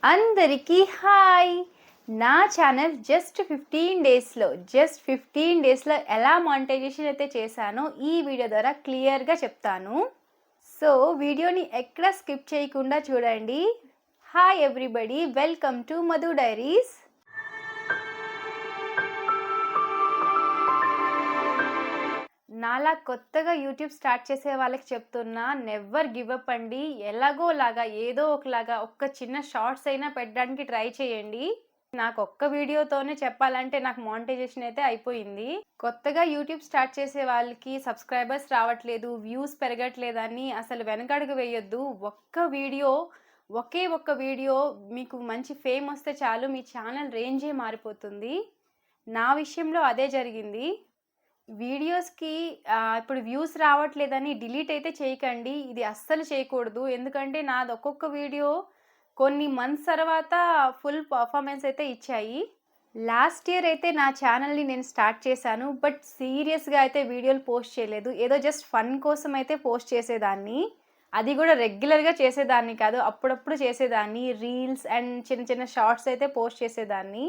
అందరికీ హాయ్. నా channel just 15 డేస్లో ఎలా మానిటైజేషన్ అయితే చేశానో ఈ వీడియో ద్వారా క్లియర్గా చెప్తాను. సో వీడియోని ఎక్కడ స్కిప్ చేయకుండా చూడండి. Hi everybody, welcome to Madhu diaries. నాలా కొత్తగా యూట్యూబ్ స్టార్ట్ చేసే వాళ్ళకి చెప్తున్నా, నెవర్ గివ్ అప్ అండి. ఎలాగోలాగా ఏదో ఒకలాగా ఒక్క చిన్న షార్ట్స్ అయినా పెట్టడానికి ట్రై చేయండి. నాకు ఒక్క వీడియోతోనే చెప్పాలంటే నాకు మానిటైజేషన్ అయితే అయిపోయింది. కొత్తగా యూట్యూబ్ స్టార్ట్ చేసే వాళ్ళకి సబ్స్క్రైబర్స్ రావట్లేదు, వ్యూస్ పెరగట్లేదని అసలు వెనకడుగు వేయొద్దు. ఒకే ఒక్క వీడియో మీకు మంచి ఫేమ్ వస్తే చాలు, మీ ఛానల్ రేంజే మారిపోతుంది. నా విషయంలో అదే జరిగింది. వీడియోస్కి ఇప్పుడు వ్యూస్ రావట్లేదని డిలీట్ అయితే చేయకండి. ఇది అస్సలు చేయకూడదు. ఎందుకంటే నాది ఒక్కొక్క వీడియో కొన్ని మంత్స్ తర్వాత ఫుల్ పర్ఫార్మెన్స్ అయితే ఇచ్చాయి. లాస్ట్ ఇయర్ అయితే నా ఛానల్ని నేను స్టార్ట్ చేశాను, బట్ సీరియస్గా అయితే వీడియోలు పోస్ట్ చేయలేదు. ఏదో జస్ట్ ఫన్ కోసం అయితే పోస్ట్ చేసేదాన్ని. అది కూడా రెగ్యులర్గా చేసేదాన్ని కాదు, అప్పుడప్పుడు చేసేదాన్ని. రీల్స్ అండ్ చిన్న చిన్న షార్ట్స్ అయితే పోస్ట్ చేసేదాన్ని.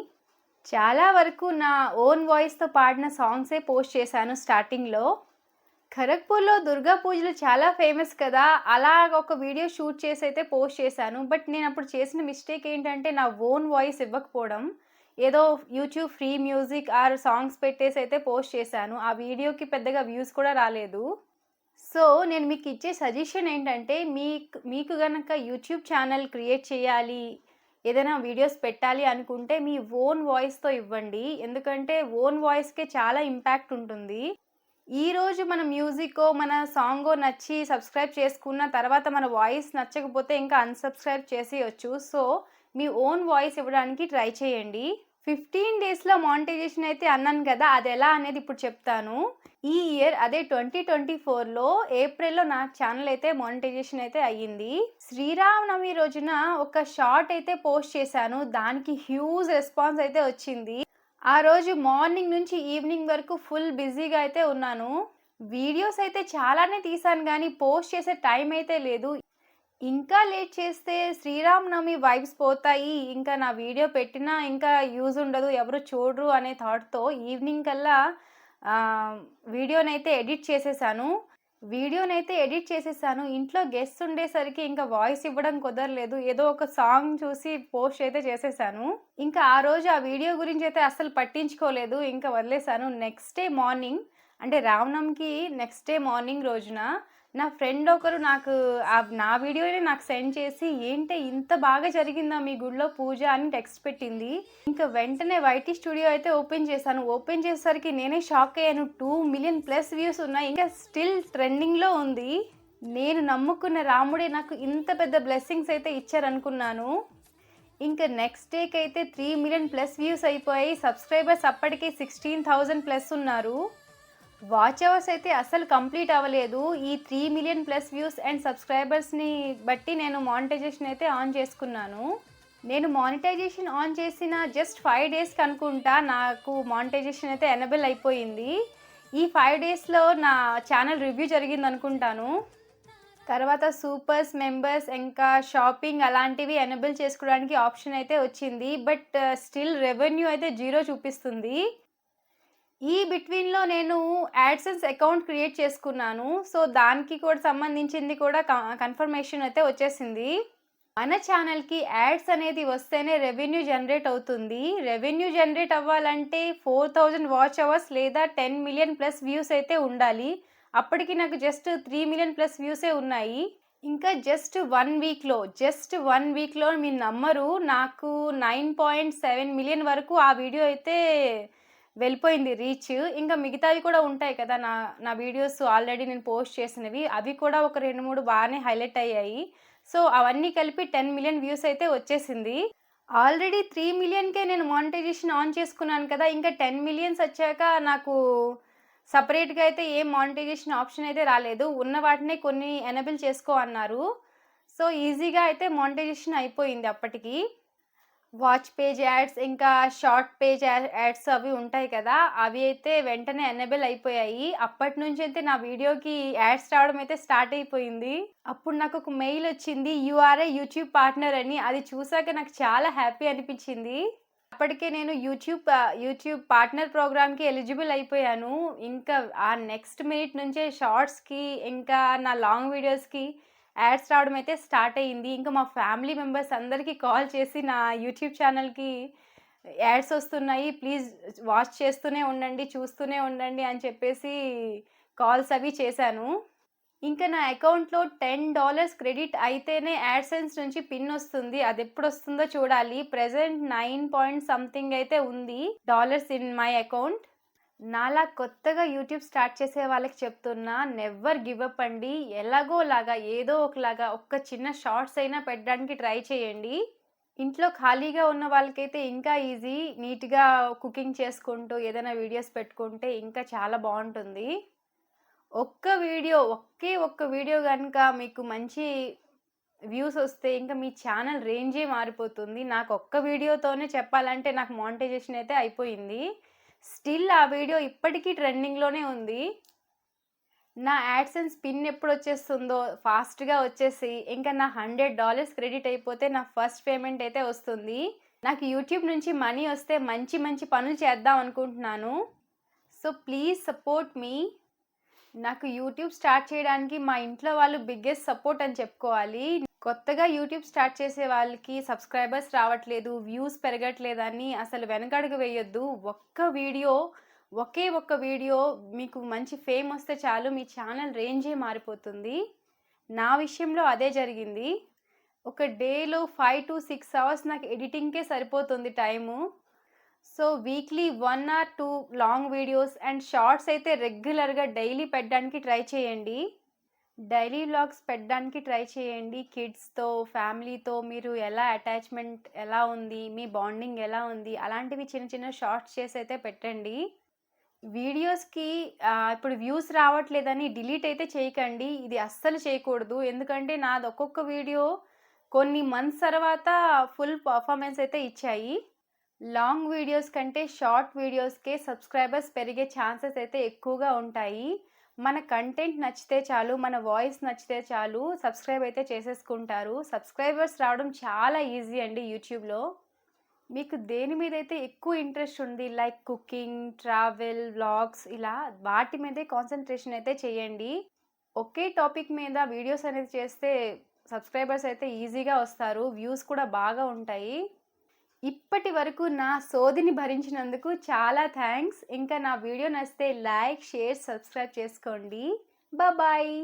చాలా వరకు నా ఓన్ వాయిస్తో పాడిన సాంగ్సే పోస్ట్ చేశాను స్టార్టింగ్లో. ఖరగ్పూర్లో దుర్గా పూజలు చాలా ఫేమస్ కదా, అలా ఒక వీడియో షూట్ చేసి అయితే పోస్ట్ చేశాను. బట్ నేను అప్పుడు చేసిన మిస్టేక్ ఏంటంటే నా ఓన్ వాయిస్ ఇవ్వకపోవడం. ఏదో YouTube free music or songs పెట్టేసి అయితే పోస్ట్ చేశాను. ఆ వీడియోకి పెద్దగా వ్యూస్ కూడా రాలేదు. సో నేను మీకు ఇచ్చే సజెషన్ ఏంటంటే, మీకు గనక యూట్యూబ్ ఛానల్ క్రియేట్ చేయాలి, ఏదైనా వీడియోస్ పెట్టాలి అనుకుంటే మీ ఓన్ వాయిస్తో ఇవ్వండి. ఎందుకంటే ఓన్ వాయిస్కే చాలా ఇంపాక్ట్ ఉంటుంది. ఈరోజు మన మ్యూజికో మన సాంగో నచ్చి సబ్స్క్రైబ్ చేసుకున్న తర్వాత మన వాయిస్ నచ్చకపోతే ఇంకా అన్సబ్స్క్రైబ్ చేసేయచ్చు. సో మీ ఓన్ వాయిస్ ఇవ్వడానికి ట్రై చేయండి. 15 డేస్లో మానిటైజేషన్ అయితే అన్నాను కదా, అది ఎలా అనేది ఇప్పుడు చెప్తాను. ఈ ఇయర్ అదే 2024లో ఏప్రిల్లో నా ఛానల్ అయితే మానిటైజేషన్ అయితే అయ్యింది. శ్రీరామనవమి రోజున ఒక షార్ట్ అయితే పోస్ట్ చేశాను. దానికి హ్యూజ్ రెస్పాన్స్ అయితే వచ్చింది. ఆ రోజు మార్నింగ్ నుంచి ఈవినింగ్ వరకు ఫుల్ బిజీగా అయితే ఉన్నాను. వీడియోస్ అయితే చాలానే తీసాను కానీ పోస్ట్ చేసే టైం అయితే లేదు. ఇంకా లేట్ చేస్తే శ్రీరామనవమి వైబ్స్ పోతాయి, ఇంకా నా వీడియో పెట్టినా ఇంకా యూజ్ ఉండదు, ఎవరు చూడరు అనే థాట్తో ఈవినింగ్ కల్లా వీడియోనైతే ఎడిట్ చేసేసాను. ఇంట్లో గెస్ట్ ఉండేసరికి ఇంకా వాయిస్ ఇవ్వడం కుదరలేదు. ఏదో ఒక సాంగ్ చూసి పోస్ట్ అయితే చేసేసాను. ఇంకా ఆ రోజు ఆ వీడియో గురించి అయితే అస్సలు పట్టించుకోలేదు, ఇంకా వదిలేసాను. నెక్స్ట్ డే మార్నింగ్, అంటే రామనవమికి నెక్స్ట్ డే మార్నింగ్ రోజున నా ఫ్రెండ్ ఒకరు నా వీడియోని నాకు సెండ్ చేసి, ఏంటి ఇంత బాగా జరిగిందా మీ గుడిలో పూజ అని టెక్స్ట్ పెట్టింది. ఇంకా వెంటనే వైటీ స్టూడియో అయితే ఓపెన్ చేశాను. ఓపెన్ చేసేసరికి నేనే షాక్ అయ్యాను. 2 మిలియన్ ప్లస్ వ్యూస్ ఉన్నాయి, ఇంకా స్టిల్ ట్రెండింగ్లో ఉంది. నేను నమ్ముకున్న రాముడే నాకు ఇంత పెద్ద బ్లెస్సింగ్స్ అయితే ఇచ్చారనుకున్నాను. ఇంకా నెక్స్ట్ డేకి అయితే 3 మిలియన్ ప్లస్ వ్యూస్ అయిపోయాయి. సబ్స్క్రైబర్స్ అప్పటికే 16,000 ప్లస్ ఉన్నారు. వాచ్ అవర్స్ అయితే అసలు కంప్లీట్ అవ్వలేదు. ఈ 3 మిలియన్ ప్లస్ వ్యూస్ అండ్ సబ్స్క్రైబర్స్ని బట్టి నేను మానిటైజేషన్ అయితే ఆన్ చేసుకున్నాను. నేను మానిటైజేషన్ ఆన్ చేసిన జస్ట్ 5 డేస్కి అనుకుంటా నాకు మానిటైజేషన్ అయితే ఎనేబుల్ అయిపోయింది. ఈ 5 డేస్లో నా ఛానల్ రివ్యూ జరిగింది అనుకుంటాను. తర్వాత సూపర్స్, మెంబర్స్, ఇంకా షాపింగ్ అలాంటివి ఎనేబుల్ చేసుకోవడానికి ఆప్షన్ అయితే వచ్చింది. బట్ స్టిల్ రెవెన్యూ అయితే 0 చూపిస్తుంది. ఈ బిట్వీన్లో నేను యాడ్సెన్స్ అకౌంట్ క్రియేట్ చేసుకున్నాను. సో దానికి కూడా సంబంధించింది కూడా కన్ఫర్మేషన్ అయితే వచ్చేసింది. మన ఛానల్కి యాడ్స్ అనేది వస్తేనే రెవెన్యూ జనరేట్ అవుతుంది. రెవెన్యూ జనరేట్ అవ్వాలంటే 4,000 వాచ్ అవర్స్ లేదా 10 మిలియన్ ప్లస్ వ్యూస్ అయితే ఉండాలి. అప్పటికి నాకు జస్ట్ 3 మిలియన్ ప్లస్ వ్యూసే ఉన్నాయి. ఇంకా జస్ట్ 1 వీక్లో మీరు నమ్మరు, నాకు 9.7 మిలియన్ వరకు ఆ వీడియో అయితే వెళ్ళిపోయింది రీచ్. ఇంకా మిగతావి కూడా ఉంటాయి కదా, నా వీడియోస్ ఆల్రెడీ నేను పోస్ట్ చేసినవి, అవి కూడా ఒక 2-3 బాగానే హైలైట్ అయ్యాయి. సో అవన్నీ కలిపి 10 మిలియన్ వ్యూస్ అయితే వచ్చేసింది. ఆల్రెడీ 3 మిలియన్కే నేను మానిటైజేషన్ ఆన్ చేసుకున్నాను కదా, ఇంకా 10 మిలియన్స్ వచ్చాక నాకు సపరేట్గా అయితే ఏం మానిటైజేషన్ ఆప్షన్ అయితే రాలేదు. ఉన్న వాటినే కొన్ని ఎనేబుల్ చేసుకో అన్నారు. సో ఈజీగా అయితే మానిటైజేషన్ అయిపోయింది అప్పటికి. వాచ్ పేజ్ యాడ్స్, ఇంకా షార్ట్ పేజ్ యాడ్స్ అవి ఉంటాయి కదా! అవి అయితే వెంటనే ఎనేబుల్ అయిపోయాయి. అప్పటినుంచయితే నా వీడియోకి యాడ్స్ రావడం అయితే స్టార్ట్ అయిపోయింది. అప్పుడు నాకొక మెయిల్ వచ్చింది. You are a YouTube partner అని. అది చూసాక నాకు చాలా హ్యాపీ అనిపించింది. అప్పటికే నేను యూట్యూబ్ పార్ట్నర్ ప్రోగ్రామ్‌కి ఎలిజిబుల్ అయిపోయాను. ఇంకా ఆ నెక్స్ట్ మినిట్ నుంచే షార్ట్స్‌కి, ఇంకా నా లాంగ్ వీడియోస్‌కి యాడ్స్ రావడం అయితే స్టార్ట్ అయింది. ఇంకా మా ఫ్యామిలీ మెంబర్స్ అందరికీ కాల్ చేసి నా యూట్యూబ్ ఛానల్‌కి యాడ్స్ వస్తున్నాయి. ప్లీజ్ వాచ్ చేస్తూనే ఉండండి, చూస్తూనే ఉండండి అని చెప్పేసి కాల్స్ అవి చేశాను. ఇంకా నా అకౌంట్‌లో $10 క్రెడిట్ అయితేనే యాడ్‌సెన్స్ నుంచి పిన్ వస్తుంది. అదెప్పుడొస్తుందో చూడాలి. ప్రెజెంట్ 9 పాయింట్ సంథింగ్ అయితే ఉంది డాలర్స్ ఇన్ మై అకౌంట్. నాలా కొత్తగా యూట్యూబ్ స్టార్ట్ చేసే వాళ్ళకి చెప్తున్నా, నెవర్ గివ్ అప్ అండి. ఎలాగోలాగా ఏదో ఒకలాగా ఒక్క చిన్న షార్ట్స్ అయినా పెట్టడానికి ట్రై చేయండి. ఇంట్లో ఖాళీగా ఉన్న వాళ్ళకైతే ఇంకా ఈజీ. నీట్‌గా కుకింగ్ చేసుకుంటూ ఏదైనా వీడియోస్ పెట్టుకుంటే ఇంకా చాలా బావుంటుంది. ఒక్క వీడియో గనుక మీకు మంచి వ్యూస్ వస్తే ఇంక మీ ఛానల్ రేంజే మారిపోతుంది. నాకు ఒక్క వీడియోతోనే చెప్పాలంటే నాకు మానిటైజేషన్ అయితే అయిపోయింది. స్టిల్ ఆ వీడియో ఇప్పటికీ ట్రెండింగ్‌లోనే ఉంది. నా యాడ్‌సెన్స్ పిన్ ఎప్పుడొచ్చేస్తుందో ఫాస్ట్‌గా వచ్చేసి ఇంక నా $100 క్రెడిట్ అయిపోతే నా ఫస్ట్ పేమెంట్ అయితే వస్తుంది. నాకు యూట్యూబ్ నుంచి మనీ వస్తే మంచి మంచి పనులు చేద్దాం అనుకుంటున్నాను. సో ప్లీజ్ సపోర్ట్ మీ. నాకు యూట్యూబ్ స్టార్ట్ చేయడానికి మా ఇంట్లో వాళ్ళు బిగ్గెస్ట్ సపోర్ట్ అని చెప్పుకోవాలి. కొత్తగా యూట్యూబ్ స్టార్ట్ చేసే వాళ్ళకి సబ్స్క్రైబర్స్ రావట్లేదు, వ్యూస్ పెరగట్లేదని అసలు వెనకడుగు వేయొద్దు. ఒక్క వీడియో మీకు మంచి ఫేమ్ వస్తే చాలు, మీ ఛానల్ రేంజే మారిపోతుంది. నా విషయంలో అదే జరిగింది. ఒక డేలో 5-6 అవర్స్ నాకు ఎడిటింగ్‌కే సరిపోతుంది time. So, weekly 1 or 2 long videos and shorts అయితే రెగ్యులర్‌గా డైలీ పెట్టడానికి ట్రై చేయండి. డైలీ వ్లాగ్స్ పెట్టడానికి ట్రై చేయండి. కిడ్స్‌తో, ఫ్యామిలీతో మీరు అటాచ్‌మెంట్ ఎలా ఉంది, మీ బాండింగ్ ఎలా ఉంది, అలాంటివి చిన్న చిన్న షార్ట్స్ చేసైతే పెట్టండి. వీడియోస్‌కి ఇప్పుడు వ్యూస్ రావట్లేదని డిలీట్ అయితే చేయకండి. ఇది అస్సలు చేయకూడదు. ఎందుకంటే నాది ఒక్కొక్క వీడియో కొన్ని మంత్స్ తర్వాత ఫుల్ పర్ఫార్మెన్స్ అయితే ఇచ్చాయి. లాంగ్ వీడియోస్ కంటే షార్ట్ వీడియోస్‌కే సబ్స్క్రైబర్స్ పెరిగే ఛాన్సెస్ అయితే ఎక్కువగా ఉంటాయి. మన కంటెంట్ నచ్చితే చాలు, మన వాయిస్ నచ్చితే చాలు సబ్స్క్రైబ్ అయితే చేసేసుకుంటారు. సబ్స్క్రైబర్స్ రావడం చాలా ఈజీ అండి యూట్యూబ్‌లో. మీకు దేని మీదైతే ఎక్కువ ఇంట్రెస్ట్ ఉంది లైక్ కుకింగ్, ట్రావెల్, వ్లాగ్స్ ఇలా వాటి మీదే కాన్సంట్రేషన్ అయితే చేయండి. ఒకే టాపిక్ మీద వీడియోస్ అనేది చేస్తే సబ్స్క్రైబర్స్ అయితే ఈజీగా వస్తారు. వ్యూస్ కూడా బాగా ఉంటాయి. ఇప్పటి వరకు నా సోదిని భరించినందుకు చాలా థ్యాంక్స్. ఇంకా నా వీడియో నచ్చితే లైక్, షేర్, సబ్స్క్రైబ్ చేసుకోండి. బాయ్.